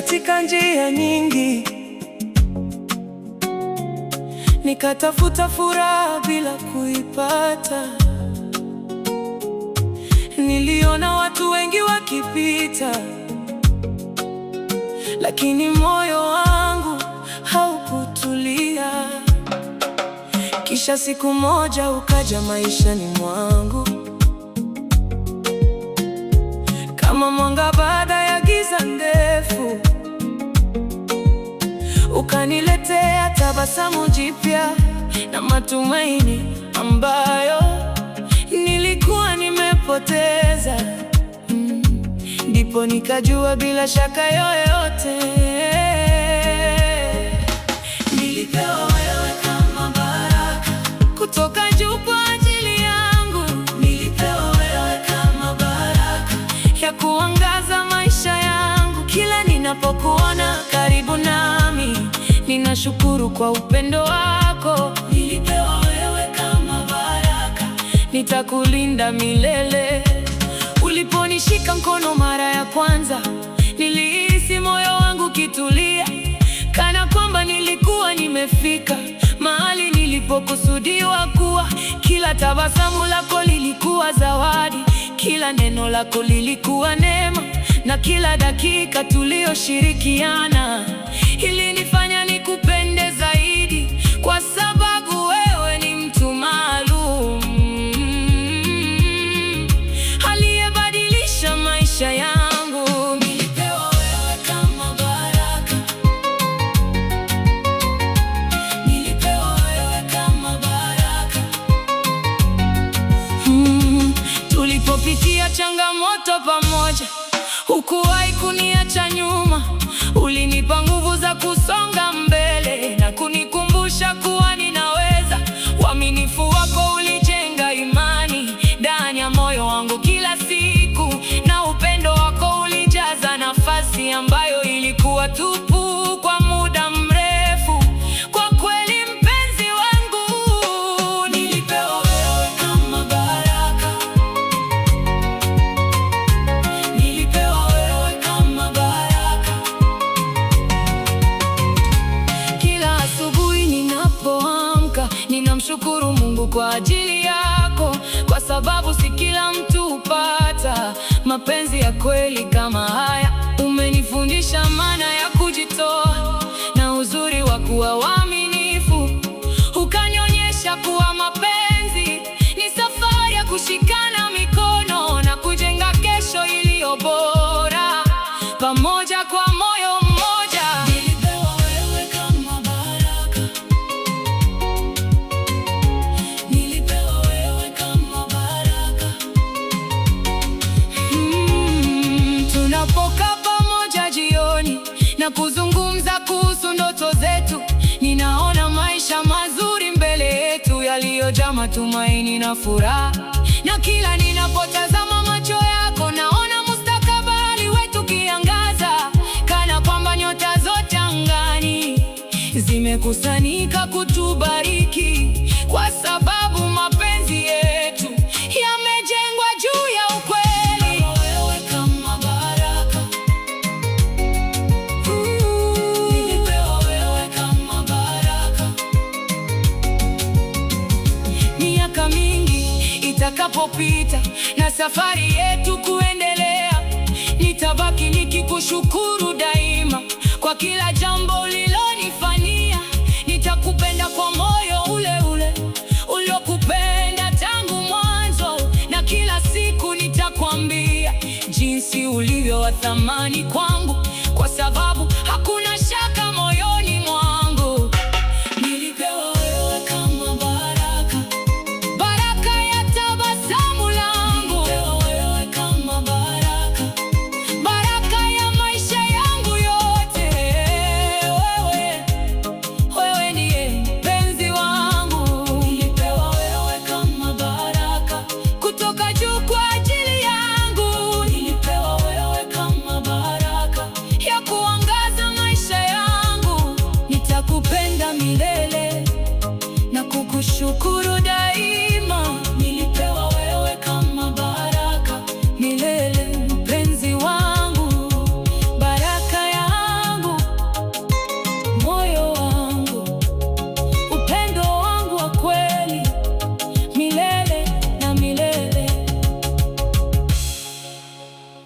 katika njia nyingi, nikatafuta furaha bila kuipata. Niliona watu wengi wakipita, lakini moyo wangu haukutulia. Kisha siku moja ukaja maishani mwangu, kama mwanga baada ya giza ndefu. Ukaniletea tabasamu jipya na matumaini ambayo nilikuwa nimepoteza. Ndipo nikajua bila shaka yoyote, nilipewa wewe kama baraka kutoka juu kwa ajili yangu. Nilipewa wewe kama baraka ya kuangaza maisha yangu. Kila ninapokuona karibu nami, ninashukuru kwa upendo wako. Nilipewa wewe kama baraka, nitakulinda milele. Uliponishika mkono mara ya kwanza, nilihisi moyo wangu kitulia, kana kwamba nilikuwa nimefika mahali nilipokusudiwa kuwa. Kila tabasamu lako lilikuwa zawadi, kila neno lako lilikuwa neema, na kila dakika tuliyoshirikiana ilinifanya nikupende zaidi, kwa sababu wewe ni mtu maalum aliyebadilisha maisha yangu. Nilipewa wewe kama baraka, nilipewa wewe kama baraka. Tulipopitia changamoto pamoja, hukuwahi kuniacha nyuma. Ulinipa nguvu za kusonga mbele na kunikumbusha kuwa ninaweza. Uaminifu wako ulijenga imani ndani ya moyo wangu kila siku, na upendo wako ulijaza nafasi ambayo ilikuwa tupu kwa muda mrefu. Kwa kweli mpenzi wangu, nilipewa wewe kama baraka, nilipewa wewe kama baraka. Kila asubuhi ninapoamka, ninamshukuru Mungu kwa ajili yako, kwa sababu si kila mtu hupata mapenzi ya kweli kama haya. Umenifundisha maana ya kujitoa na uzuri wa kuwa waaminifu. Ukanionyesha kuwa mapenzi ni safari ya kushikana mikono na kujenga kesho iliyo bora pamoja kwa moyo mmoja. Nilipewa wewe kama baraka, nilipewa wewe kama baraka. Tunapokaa pamoja jioni na kuzungumza kuhusu ndoto zetu, ninaona maisha mazuri mbele yetu yaliyojaa matumaini na furaha. Na kila ninapotazama macho yako, naona mustakabali wetu kiangaza, kana kwamba nyota zote angani zimekusanyika kutubariki, kwa sababu mapenzi yetu yamejengwa juu ya ukweli. Wewe kama baraka, nilipewa wewe kama baraka. Miaka mingi itakapopita na safari yetu kuendelea, nitabaki nikikushukuru daima kwa kila jambo ulilonifanyia. Nitakupenda kwa moyo ule ule uliokupenda tangu mwanzo, na kila siku nitakwambia jinsi ulivyo wa thamani kwangu.